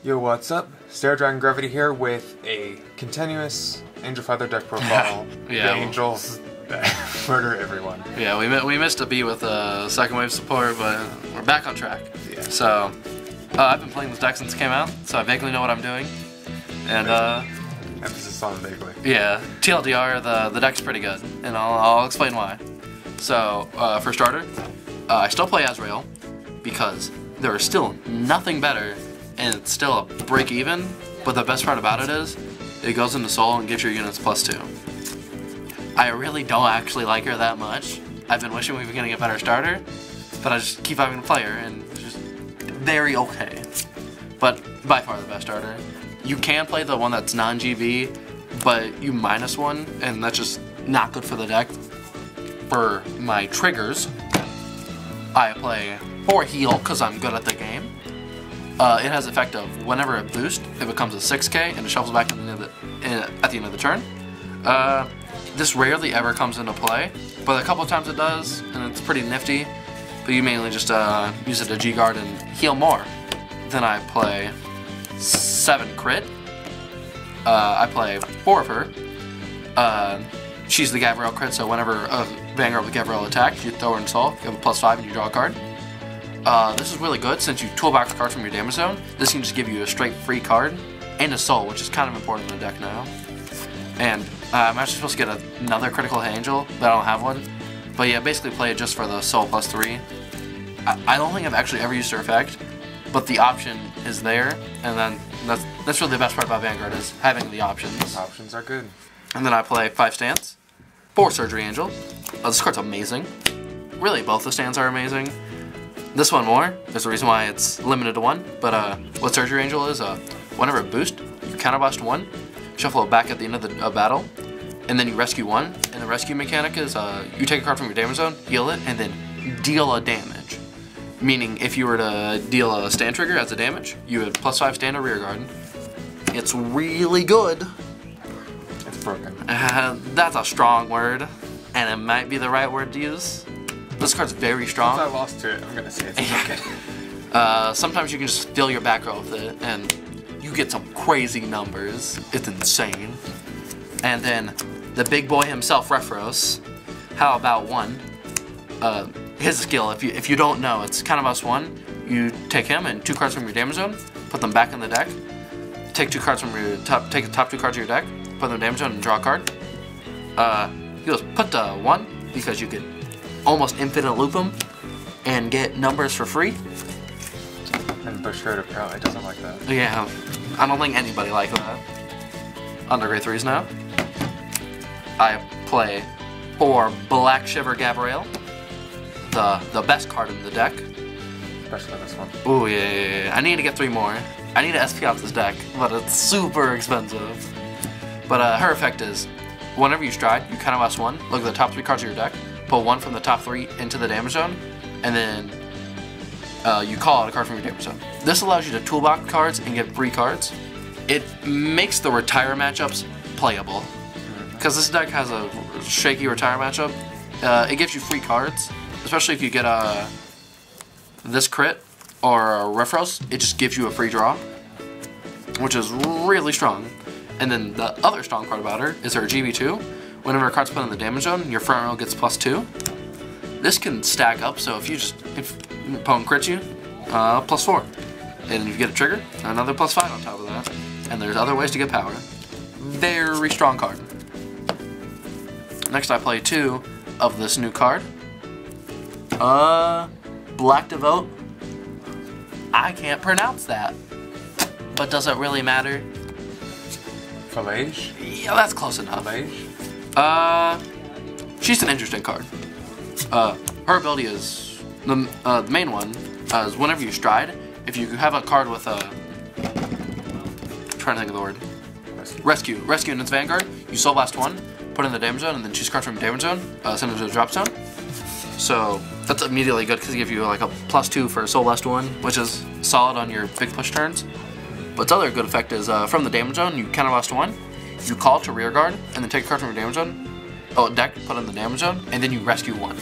Yo, what's up? StereoDragonGravity here with a continuous Angel Feather deck profile. Yeah. The angels that murder everyone. Yeah, we missed a beat with second wave support, but we're back on track. Yeah. So, I've been playing this deck since it came out, so I vaguely know what I'm doing. And, emphasis on vaguely. Yeah, TLDR, the deck's pretty good, and I'll explain why. So, for starter, I still play Azrail, because there is still nothing better, and it's still a break even, but the best part about it is, it goes into Soul and gives your units +2. I really don't actually like her that much. I've been wishing we were getting a better starter, but I just keep having to play her, and it's just very okay. But by far the best starter. You can play the one that's non-GB, but you -1, and that's just not good for the deck. For my triggers, I play 4 heal because I'm good at the game. It has the effect of whenever it boosts, it becomes a 6k and it shuffles back at the end of the turn. This rarely ever comes into play, but a couple of times it does, and it's pretty nifty. But you mainly just use it to G-guard and heal more. Then I play 7 crit. I play 4 of her. She's the Gavrail crit, so whenever a Vanguard with Gavrail attacks, you throw her in Soul, you have a +5 and you draw a card. This is really good since you toolbox cards from your damage zone. This can just give you a straight free card and a Soul, which is kind of important in the deck now. And I'm actually supposed to get another critical angel, but I don't have one. But yeah, basically play it just for the Soul +3. I don't think I've actually ever used her effect, but the option is there, and then that's really the best part about Vanguard is having the options. Options are good. And then I play 5 stands, 4 Surgery Angel. This card's amazing. Really, both the stands are amazing. This one more. There's a reason why it's limited to 1. But what Surgery Angel is, whenever it boosts, you counterblast 1, shuffle it back at the end of the battle, and then you rescue 1. And the rescue mechanic is you take a card from your damage zone, heal it, and then deal a damage. Meaning, if you were to deal a stand trigger as a damage, you would +5 stand or rear guard. It's really good. It's broken. That's a strong word, and it might be the right word to use. This card's very strong. Since I lost to it, I'm gonna say it's broken. Sometimes you can just fill your back row with it, and you get some crazy numbers. It's insane. And then the big boy himself, Refros. How about 1? His skill, if you don't know, it's kind of +1. You take him and 2 cards from your damage zone, put them back in the deck. Take 2 cards from your take the top 2 cards of your deck, put them in damage zone, and draw a card. He goes put the 1 because you could almost infinite loop them and get numbers for free. And Bushroad apparently doesn't like that. Yeah, I don't think anybody likes that. Under grade 3s now. I play 4 Black Shiver Gavrail, the best card in the deck. Especially this one. Ooh, yeah. I need to get 3 more. I need to SP off this deck, but it's super expensive. But her effect is, whenever you stride, you counterblast 1, look at the top 3 cards of your deck, pull 1 from the top 3 into the damage zone, and then you call out a card from your damage zone. This allows you to toolbox cards and get free cards. It makes the retire matchups playable. Because this deck has a shaky retire matchup, it gives you free cards, especially if you get this crit or a Refros, it just gives you a free draw, which is really strong. And then the other strong part about her is her GB2. Whenever a card's put in the damage zone, your front row gets +2. This can stack up, so if an opponent crits you, +4. And if you get a trigger, another +5 on top of that. And there's other ways to get power. Very strong card. Next I play 2 of this new card. Black Devote. I can't pronounce that. But does it really matter? Phaleg? Yeah, that's close enough. Phaleg? She's an interesting card. Her ability is, the main one, is whenever you stride, if you have a card with a, I'm trying to think of the word, Rescue in its Vanguard, you Soul Blast 1, put it in the damage zone, and then choose a card from your damage zone, send it to the drop zone. So that's immediately good because it gives you like a +2 for Soul Blast 1, which is solid on your big push turns. But its other good effect is from the damage zone, you counterblast 1, you call to rear guard, and then take a card from your damage zone, deck, put it in the damage zone, and then you rescue 1.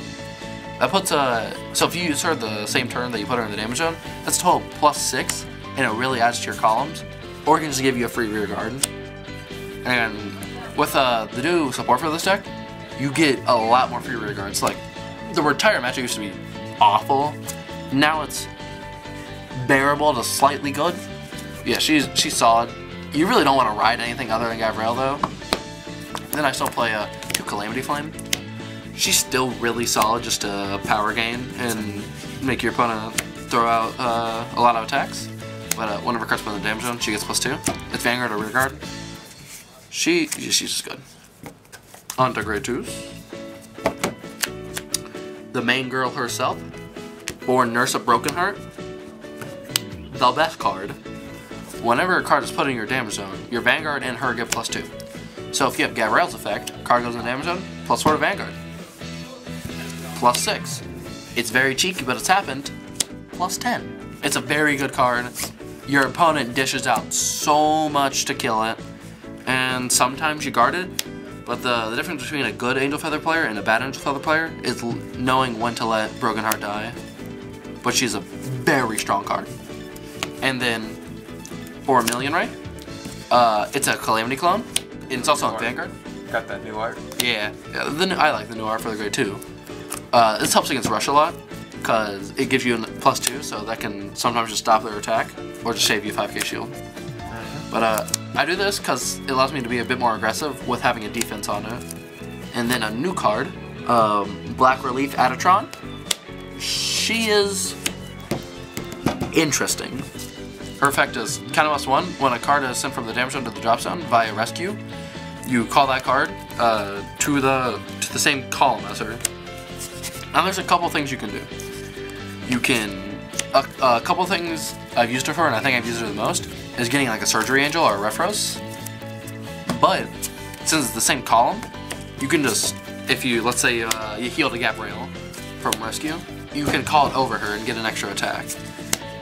That puts so if you use her the same turn that you put her in the damage zone, that's a total +6 and it really adds to your columns, or it can just give you a free rear guard. And with the new support for this deck, you get a lot more free rear guards. Like, the retire matchup used to be awful. Now it's bearable to slightly good. Yeah, she's solid. You really don't want to ride anything other than Gavrail though. And then I still play 2 Calamity Flame. She's still really solid just to power gain and make your opponent throw out a lot of attacks. But whenever cards put in the damage zone, she gets +2. It's Vanguard or rear guard. She's just good. On to grade 2s. The main girl herself, Born Nurse of Broken Heart. The best card. Whenever a card is put in your damage zone, your Vanguard and her get +2. So if you have Gavrail's effect, card goes in the damage zone, +4 to Vanguard. +6. It's very cheeky, but it's happened. +10. It's a very good card. Your opponent dishes out so much to kill it, and sometimes you guard it, but the difference between a good Angel Feather player and a bad Angel Feather player is knowing when to let Broken Heart die. But she's a very strong card. And then for Million Ray, it's a Calamity clone. It's also on Vanguard. Got that new art. Yeah, I like the new art for the grade 2. This helps against Rush a lot, because it gives you a +2, so that can sometimes just stop their attack, or just save you 5k shield. But I do this because it allows me to be a bit more aggressive with having a defense on it. And then a new card, Black Relief Aratoron. She is interesting. Her effect is kind of +1. When a card is sent from the damage zone to the drop zone via rescue, you call that card to the same column as her. Now there's a couple things you can do. You can a couple things I've used her for, and I think I've used her the most, is getting like a Surgery Angel or a Refros. But since it's the same column, you can just, if you, let's say you healed a Gavrail from rescue, you can call it over her and get an extra attack.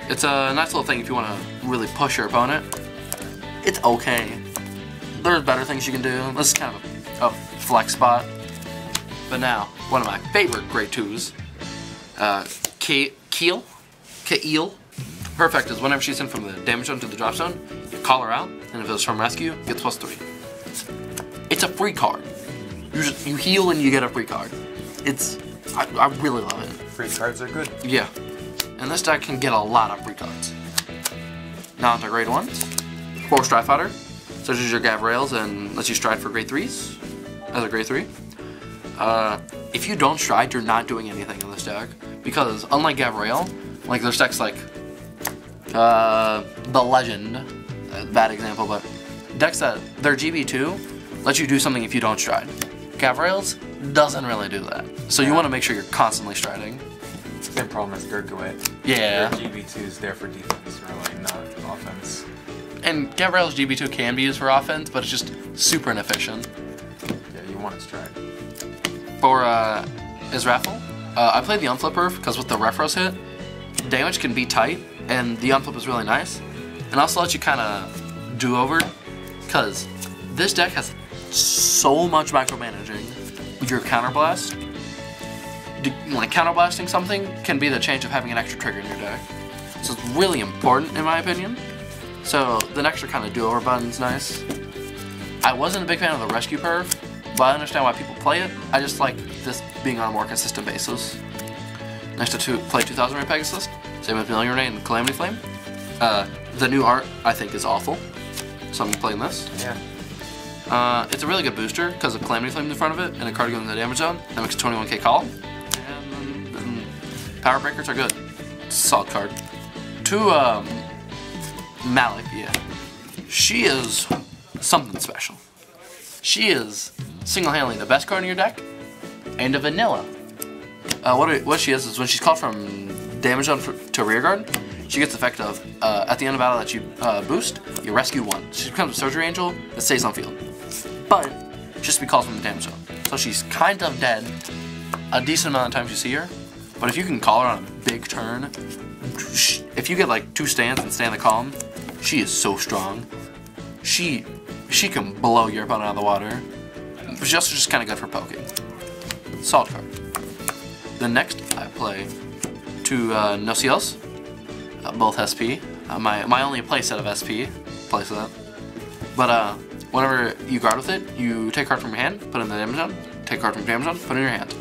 It's a nice little thing if you want to really push your opponent. It's okay. There's better things you can do. This is kind of a flex spot. But now, one of my favorite grade 2s, Keel. Her effect is whenever she's in from the damage zone to the drop zone, you call her out, and if it's from rescue, it gets +3. It's a free card. You heal and you get a free card. I really love it. Free cards are good. Yeah. And this deck can get a lot of free cards. Now onto grade 1s. 4 Stride Fighter. Such as your Gavrails and lets you stride for grade 3s. As a grade 3. If you don't stride, you're not doing anything in this deck. Because unlike Gavrail, like there's decks like the Legend, bad example, but decks that their GB2 lets you do something if you don't stride. Gavrail's doesn't really do that. So you want to make sure you're constantly striding. Same problem as Gurguet. Yeah. Their GB2 is there for defense, really, not offense. And Gavrail's GB2 can be used for offense, but it's just super inefficient. Yeah, you want to stride. For Israfil, I played the Unflipper because with the Refros hit, damage can be tight, and the Unflip is really nice. And also lets you kind of do over, because this deck has so much micromanaging with your Counterblast. Like, counterblasting something can be the change of having an extra trigger in your deck. So it's really important, in my opinion. So the extra kind of do-over button's nice. I wasn't a big fan of the Rescue Perf, but I understand why people play it. I just like this being on a more consistent basis. Next to play 2000 Ray Pegasus, same with Million Ray and Calamity Flame. The new art, I think, is awful, so I'm playing this. Yeah. It's a really good booster because of Calamity Flame in front of it, and a card goes in the damage zone. That makes a 21k call. And Power Breakers are good. It's a solid card. To Maalik, yeah. She is something special. She is single-handedly the best card in your deck, and a vanilla. What she is when she's called from damage zone to rear guard, she gets the effect of, at the end of battle that you boost, you rescue one. She becomes a Surgery Angel that stays on field. But, just to be called from the damage zone. So she's kind of dead a decent amount of times you see her, but if you can call her on a big turn, if you get like 2 stands and stay in the column, she is so strong. She can blow your opponent out of the water. She's also just kind of good for poking. Solid card. Then next, I play 2 Nociels, both SP. my only playset of SP playset. But whenever you guard with it, you take a card from your hand, put it in the damage zone, take a card from your damage zone, put it in your hand.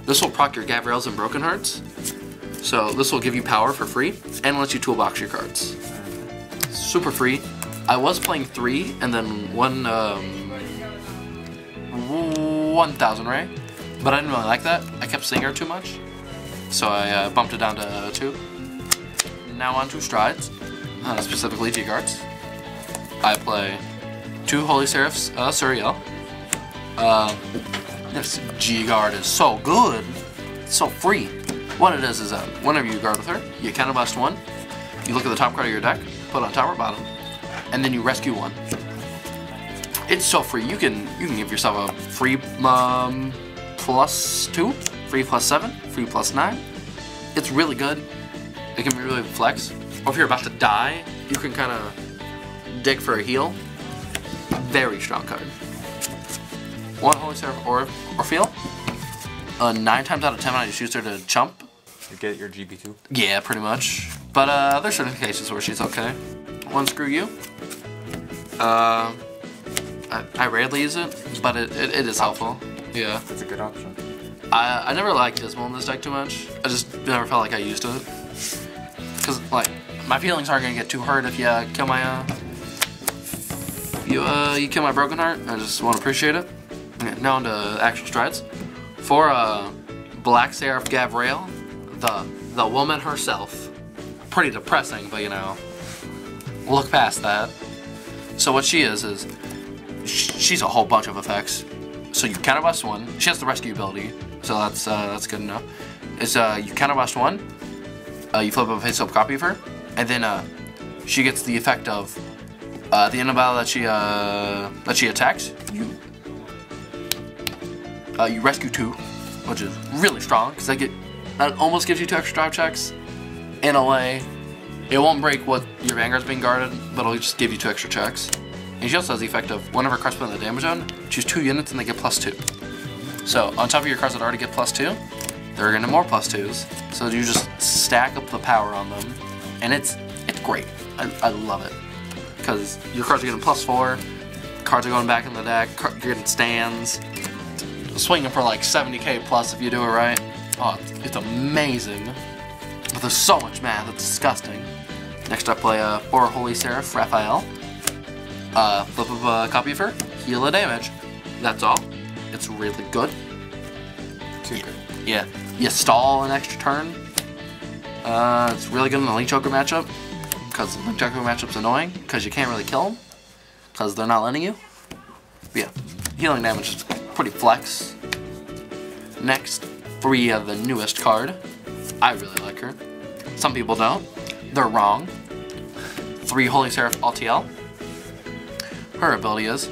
This will proc your Gavrails and Broken Hearts. So this will give you power for free and lets you toolbox your cards. Super free. I was playing 3 and then one Thousand Ray, but I didn't really like that. I kept seeing her too much, so I bumped it down to 2. Now on to Strides, specifically G-Guards. I play 2 Holy Seraphs, Suriel. This G-Guard is so good, it's so free. What it is whenever you guard with her, you counterblast 1, you look at the top card of your deck, put it on top or bottom, and then you rescue 1. It's so free. You can give yourself a free +2, free +7, free +9. It's really good. It can be really flex. Or if you're about to die, you can kind of dig for a heal. Very strong card. 1 Holy Seraph or Feel. 9 times out of 10 I just use her to chump. You get your GB2? Yeah, pretty much. But there's certain cases where she's okay. 1 Screw You. I rarely use it, but it is helpful. Yeah. It's a good option. I never liked Dismal in this deck too much. I just never felt like I used it. Because, like, my feelings aren't going to get too hurt if you kill my, you kill my Broken Heart. I just want to appreciate it. Okay, now on to actual Strides. For, Black Seraph Gavrail, the woman herself. Pretty depressing, but, you know, look past that. So what she is she's a whole bunch of effects. So you counterblast 1. She has the rescue ability, so that's good enough. It's you counterblast 1. You flip up a face-up copy of her, and then she gets the effect of at the end of battle that she attacks. You rescue 2, which is really strong because that almost gives you 2 extra drive checks. In a way, it won't break what your Vanguard's being guarded, but it'll just give you 2 extra checks. And she also has the effect of whenever cards put in the damage zone, choose 2 units and they get +2. So on top of your cards that already get +2, they're gonna more +2s. So you just stack up the power on them, and it's great. I love it because your cards are getting +4, cards are going back in the deck, you're getting stands, swinging for like 70k plus if you do it right. Oh, it's amazing. But there's so much math, it's disgusting. Next I play 4 Holy Seraph Raphael. Flip up a copy of her, heal a damage. That's all. It's really good. Too good. Yeah. You stall an extra turn. It's really good in the Link Joker matchup. Because the Link Joker matchup's annoying. Because you can't really kill them. Because they're not letting you. But yeah. Healing damage is pretty flex. Next, free the newest card. I really like her. Some people don't. They're wrong. 3 Holy Seraph LTL. Her ability is,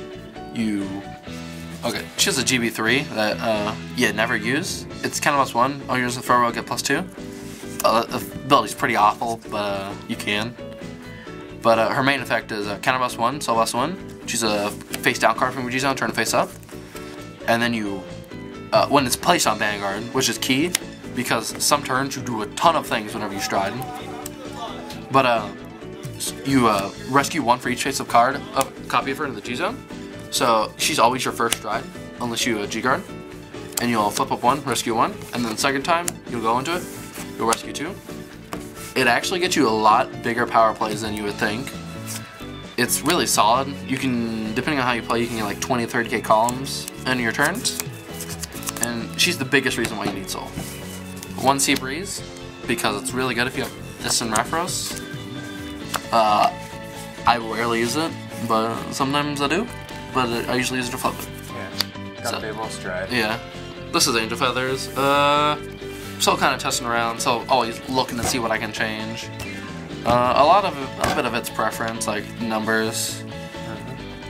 she has a GB3 that you never use. It's counterblast 1, all you use in the throw row get +2. The ability's pretty awful, but you can. But her main effect is counterblast 1, soul blast 1. Choose a face down card from your G zone, turn it face up. And then you, when it's placed on Vanguard, which is key, because some turns you do a ton of things whenever you stride. But you rescue 1 for each face-up card, copy of her in the G-Zone. So she's always your first stride, unless you G-Guard. And you'll flip up 1, rescue 1, and then the second time, you'll go into it, you'll rescue 2. It actually gets you a lot bigger power plays than you would think. It's really solid. You can, depending on how you play, you can get like 20 to 30k columns in your turns. And she's the biggest reason why you need Soul. 1 Sebreeze, because it's really good if you have this in Refros. I rarely use it, but sometimes I do. But I usually use it to flip it. Yeah. Got Babel Stride. Yeah. This is Angel Feathers. Still kind of testing around, so always looking to see what I can change. A bit of it's preference, like numbers.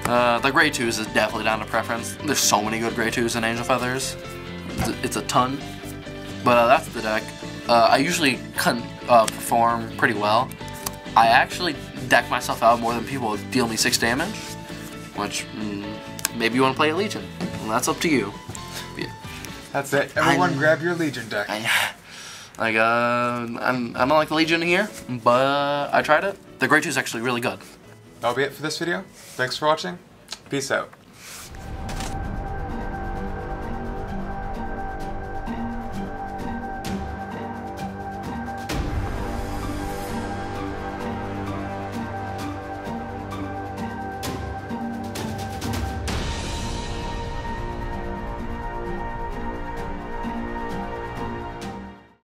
The Grey 2s is definitely down to preference. There's so many good Grey 2s in Angel Feathers. It's a ton. But that's the deck. I usually can perform pretty well. I actually deck myself out more than people deal me 6 damage, which maybe you want to play a Legion. Well, that's up to you. Yeah. That's it. Everyone grab your Legion deck. Like, I don't like the Legion here, but I tried it. The Grey 2 is actually really good. That'll be it for this video. Thanks for watching. Peace out.